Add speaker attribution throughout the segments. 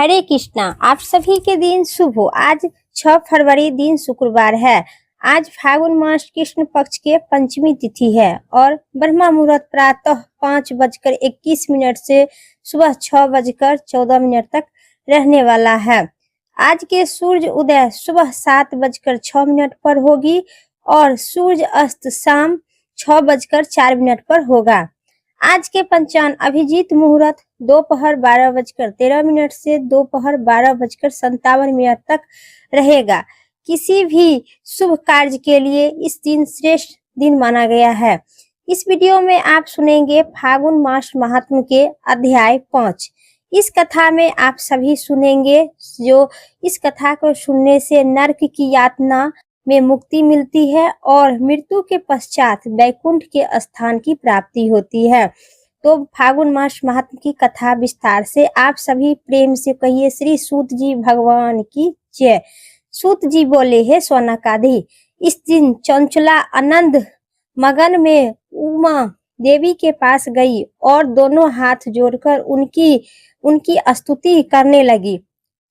Speaker 1: हरे कृष्णा। आप सभी के दिन शुभ हो। आज 6 फरवरी दिन शुक्रवार है। आज फागुन मास कृष्ण पक्ष के पंचमी तिथि है और ब्रह्म मुहूर्त प्रातः 5:21 से सुबह 6:14 तक रहने वाला है। आज के सूर्य उदय सुबह 7:06 पर होगी और सूर्य अस्त शाम 6:04 पर होगा। आज के पंचांग अभिजीत मुहूर्त दोपहर 12:13 से दोपहर 12:57 तक रहेगा। किसी भी शुभ कार्य के लिए इस दिन श्रेष्ठ दिन माना गया है। इस वीडियो में आप सुनेंगे फागुन मास महात्म्य के अध्याय 5। इस कथा में आप सभी सुनेंगे जो इस कथा को सुनने से नरक की यातना में मुक्ति मिलती है और मृत्यु के पश्चात वैकुंठ के स्थान की प्राप्ति होती है। तो फागुन मास महात्म्य की कथा विस्तार से आप सभी प्रेम से कहिए श्री सूत जी भगवान की जय। सूत जी बोले, हे सौनकादि, इस दिन चंचला आनंद मगन में उमा देवी के पास गई और दोनों हाथ जोड़कर उनकी स्तुति करने लगी।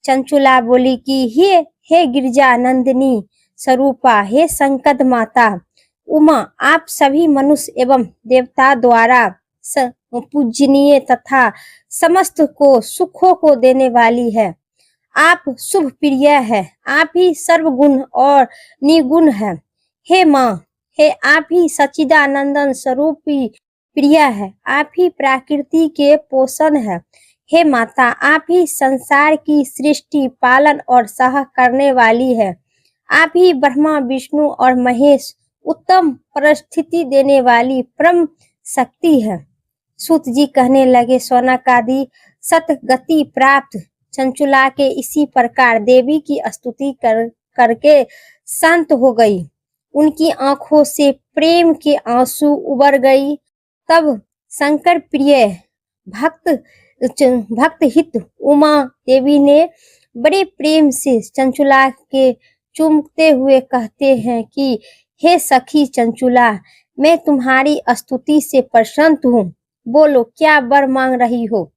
Speaker 1: चंचला बोली कि हे गिरजा नंदिनी स्वरूपा, हे संकट माता उमा, आप सभी मनुष्य एवं देवता द्वारा पूजनीय तथा समस्त को सुखों को देने वाली है। आप शुभ प्रिय है, आप ही सर्वगुण और निगुण है। हे माँ, हे आप ही सच्चिदानंदन स्वरूपी प्रिय है, आप ही प्रकृति के पोषण है। हे माता, आप ही संसार की सृष्टि पालन और सह करने वाली है। आप ही ब्रह्मा विष्णु और महेश उत्तम परिस्थिति देने वाली परम शक्ति है। सूत जी कहने लगे, सौनकादि सतगति प्राप्त चंचला के इसी प्रकार देवी की स्तुति करके शांत हो गई। उनकी आंखों से प्रेम के आंसू उबर गई। तब शंकर प्रिय भक्त हित उमा देवी ने बड़े प्रेम से चंचला के चूमते हुए कहते हैं कि हे सखी चंचला, मैं तुम्हारी स्तुति से प्रसन्न हूँ। बोलो, क्या वर मांग रही हो?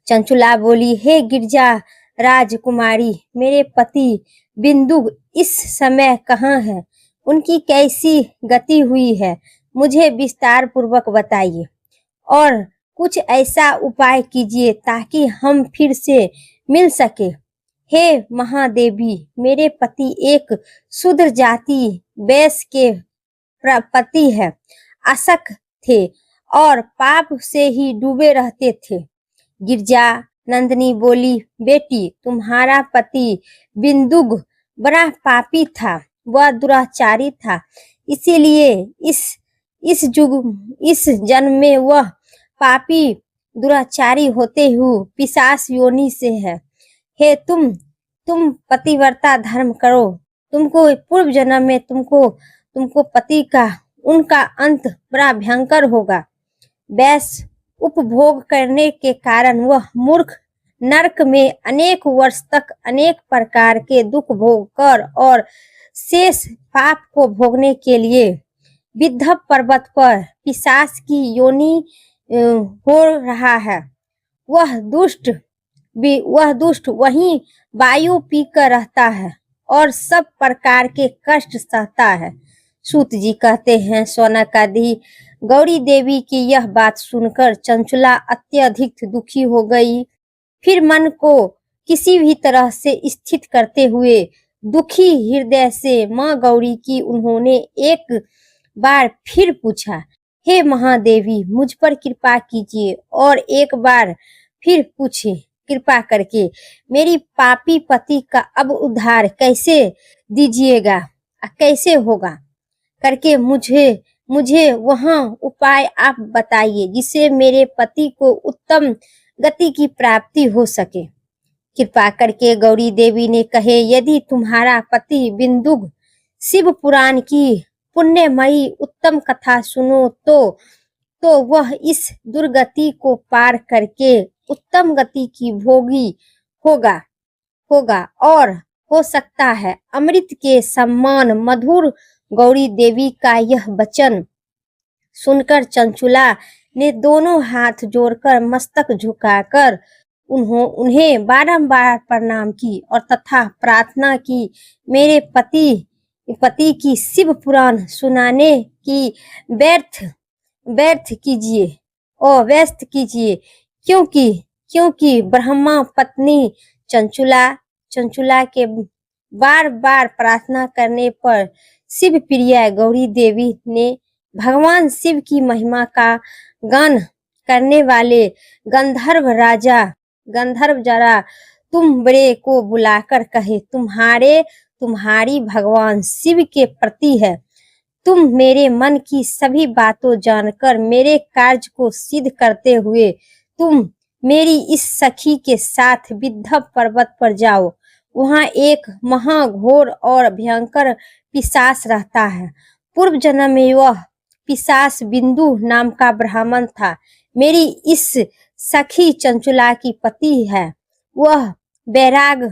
Speaker 1: चंचला बोली, हे गिरजा राजकुमारी, मेरे पति बिंदु इस समय कहाँ है? उनकी कैसी गति हुई है? मुझे विस्तार पूर्वक बताइए और कुछ ऐसा उपाय कीजिए ताकि हम फिर से मिल सके। हे महादेवी, मेरे पति एक शूद्र जाति वैश्य के पति है, असक थे और पाप से ही डूबे रहते थे। गिरजा नंदिनी बोली, बेटी, तुम्हारा पति बिंदुग बड़ा पापी था, वह दुराचारी था, इसीलिए इस जन्म में वह पापी दुराचारी होते हुए पिशाच योनि से है। हे तुम पतिव्रता धर्म करो, तुमको पूर्व जन्म में तुमको पति का उनका अंत बड़ा भयंकर होगा। वैश्य उपभोग करने के कारण वह मूर्ख नरक में अनेक वर्ष तक अनेक प्रकार के दुख भोग कर और शेष पाप को भोगने के लिए विंध्य पर्वत पर पिशाच की योनि हो रहा है। वह दुष्ट वहीं वायु पीकर रहता है और सब प्रकार के कष्ट सहता है। सूत जी कहते हैं, सौनकादि, गौरी देवी की यह बात सुनकर चंचला अत्यधिक दुखी हो गई। फिर मन को किसी भी तरह से स्थित करते हुए दुखी हृदय से माँ गौरी की उन्होंने एक बार फिर पूछा, हे महादेवी, मुझ पर कृपा कीजिए। और एक बार फिर पूछे, कृपा करके मेरी पापी पति का अब उद्धार कैसे दीजिएगा, कैसे होगा करके मुझे वहाँ उपाय आप बताइए जिससे मेरे पति को उत्तम गति की प्राप्ति हो सके। कृपा करके गौरी देवी ने कहे, यदि तुम्हारा पति बिंदुग शिव पुराण की पुण्यमयी उत्तम कथा सुनो तो वह इस दुर्गति को पार करके उत्तम गति की भोगी होगा और हो सकता है अमृत के सम्मान मधुर। गौरी देवी का यह वचन सुनकर चंचला ने दोनों हाथ जोड़कर मस्तक झुकाकर उन्हें बारंबार प्रणाम की और तथा प्रार्थना की, मेरे पति की शिव पुराण सुनाने की व्यर्थ व्यर्थ कीजिए और व्यस्त कीजिए, क्योंकि क्योंकि ब्रह्मा पत्नी चंचुला चंचुला के बार बार प्रार्थना करने पर शिव प्रिया गौरी देवी ने भगवान शिव की महिमा का गान करने वाले गंधर्व जरा तुम बड़े को बुलाकर कहे, तुम्हारी भगवान शिव के प्रति है। तुम मेरे मन की सभी बातों जानकर मेरे कार्य को सिद्ध करते हुए तुम मेरी इस सखी के साथ विंध्य पर्वत पर जाओ। वहां एक महाघोर और भयंकर पिशाच रहता है। पूर्व जन्म में वह पिशाच बिंदु नाम का ब्राह्मण था। मेरी इस सखी चंचुला की पति है। वह बैराग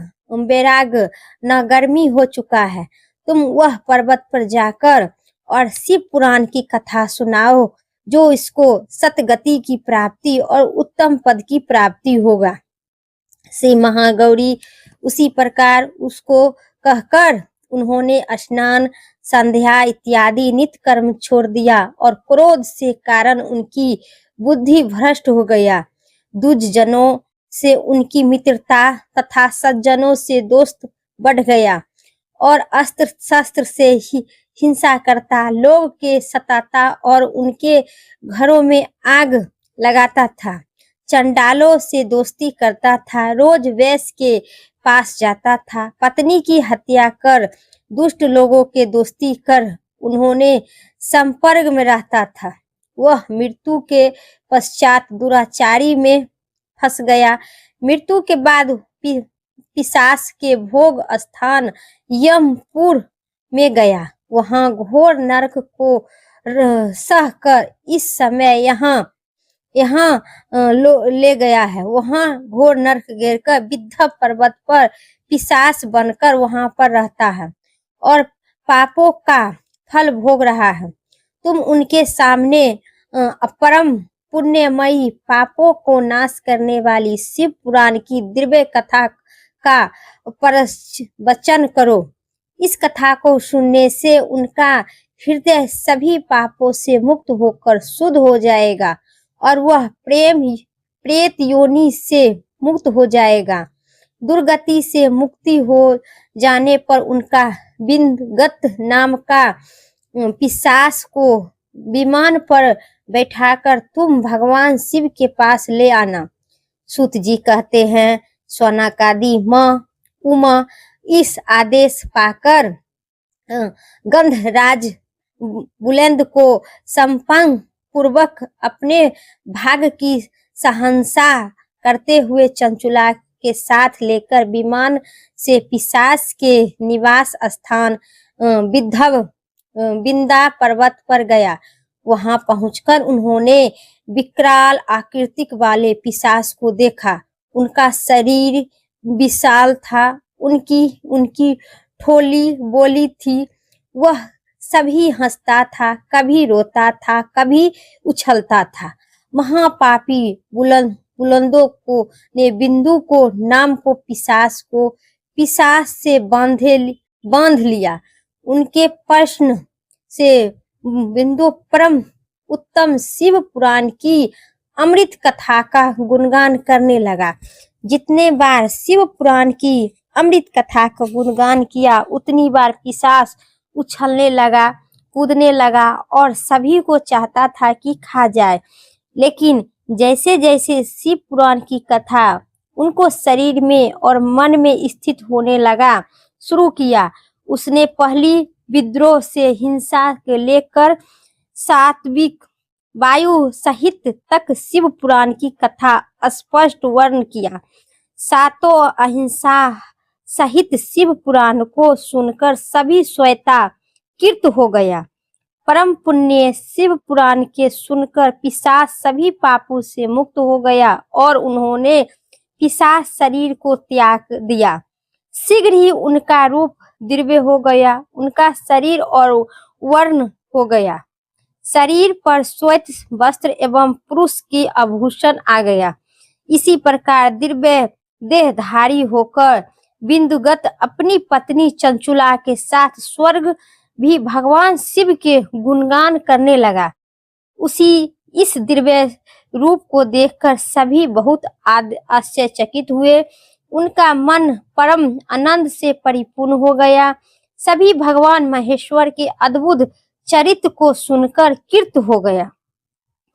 Speaker 1: न गर्मी हो चुका है। तुम वह पर्वत पर जाकर और शिव पुराण की कथा सुनाओ, जो इसको सतगति की प्राप्ति और उत्तम पद की प्राप्ति होगा। श्री महागौरी उसी प्रकार उसको कहकर उन्होंने स्नान, संध्या इत्यादि नित्य कर्म छोड़ दिया और क्रोध से कारण उनकी बुद्धि भ्रष्ट हो गया। दुष्जनों से उनकी मित्रता तथा सज्जनों से दोस्त बढ़ गया और अस्त्र शस्त्र से हिंसा करता, लोग के सताता और उनके घरों में आग लगाता था। चंडालों से दोस्ती करता था, रोज वैश्य के पास जाता था। पत्नी की हत्या कर दुष्ट लोगों के दोस्ती कर उन्होंने संपर्क में रहता था। वह मृत्यु के पश्चात दुराचारी में फंस गया। मृत्यु के बाद पिशाच के भोग स्थान यमपुर में गया। वहां घोर नरक को सह कर इस समय यहाँ ले गया है। वहां घोर नरक गिरकर विंध्य पर्वत पर पिशाच बनकर वहां पर रहता है और पापों का फल भोग रहा है। तुम उनके सामने अपरम पुण्यमयी पापों को नाश करने वाली शिव पुराण की दिव्य कथा का प्रवचन करो। इस कथा को सुनने से उनका हृदय सभी पापों से मुक्त होकर शुद्ध हो जाएगा और वह प्रेत योनि से मुक्त हो जाएगा। दुर्गति से मुक्ति हो जाने पर उनका विंदगत नाम का पिशाच को विमान पर बैठाकर तुम भगवान शिव के पास ले आना। सूत जी कहते हैं, सौनकादि माँ उमा इस आदेश पाकर गंधराज बुलंद को संपंग पूर्वक अपने भाग की सहंसा करते हुए चंचुला के साथ लेकर विमान से पिशाच के निवास स्थान विंध्य पर्वत पर गया। वहां पहुंचकर उन्होंने विकराल आकृति वाले पिशाच को देखा। उनका शरीर विशाल था, उनकी ठोली बोली थी। वह सभी हंसता था, कभी रोता था, कभी उछलता था। महापापी बुलंदों को ने बिंदु को नाम को पिशाच से बांध लिया। उनके प्रश्न से बिंदु परम उत्तम शिव पुराण की अमृत कथा का गुणगान करने लगा। जितने बार शिव पुराण की अमृत कथा का गुणगान किया, उतनी बार पिशाच उछलने लगा, कूदने लगा और सभी को चाहता था कि खा जाए। लेकिन जैसे जैसे शिव पुराण की कथा उनको शरीर में और मन में स्थित होने लगा शुरू किया, उसने पहली विद्रोह से हिंसा के लेकर सात्विक वायु सहित तक शिव पुराण की कथा स्पष्ट वर्ण किया। सातों अहिंसा सहित शिव पुराण को सुनकर सभी श्वेता कीर्त हो गया। परम पुण्य शिव पुराण के सुनकर पिशाच सभी पापों से मुक्त हो गया और उन्होंने पिशाच शरीर को त्याग दिया। शीघ्र ही उनका रूप दिव्य हो गया, उनका शरीर और वर्ण हो गया। शरीर पर श्वेत वस्त्र एवं पुरुष की आभूषण आ गया। इसी प्रकार दिव्य देहधारी होकर बिंदुगत अपनी पत्नी चंचुला के साथ स्वर्ग भी भगवान शिव के गुणगान करने लगा। उसी इस दिव्य रूप को देखकर सभी बहुत आश्चर्यचकित हुए। उनका मन परम आनंद से परिपूर्ण हो गया। सभी भगवान महेश्वर के अद्भुत चरित्र को सुनकर कीर्त हो गया।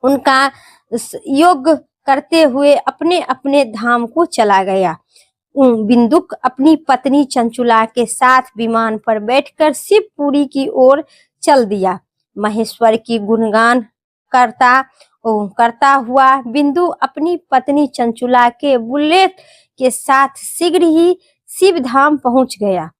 Speaker 1: उनका योग करते हुए अपने अपने धाम को चला गया। बिंदुक अपनी पत्नी चंचुला के साथ विमान पर बैठकर शिवपुरी की ओर चल दिया। महेश्वर की गुणगान करता हुआ बिंदु अपनी पत्नी चंचुला के बुलेट के साथ शीघ्र ही शिव धाम पहुंच गया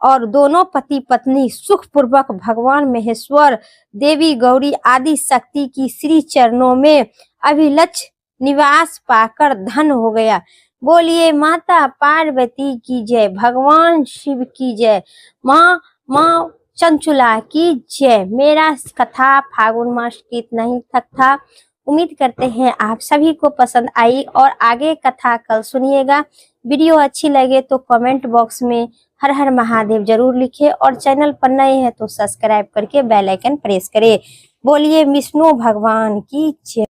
Speaker 1: और दोनों पति पत्नी सुखपूर्वक भगवान महेश्वर, देवी गौरी आदि शक्ति की श्री चरणों में अभिलक्ष निवास पाकर धन्य हो गया। बोलिए माता पार्वती की जय, भगवान शिव की जय, माँ चंचुला की जय। मेरा कथा फागुन मास की इतना ही तक था। उम्मीद करते हैं आप सभी को पसंद आई और आगे कथा कल सुनिएगा। वीडियो अच्छी लगे तो कमेंट बॉक्स में हर हर महादेव जरूर लिखें और चैनल पर नए हैं तो सब्सक्राइब करके बेल आइकन प्रेस करें। बोलिए विष्णु भगवान की जय।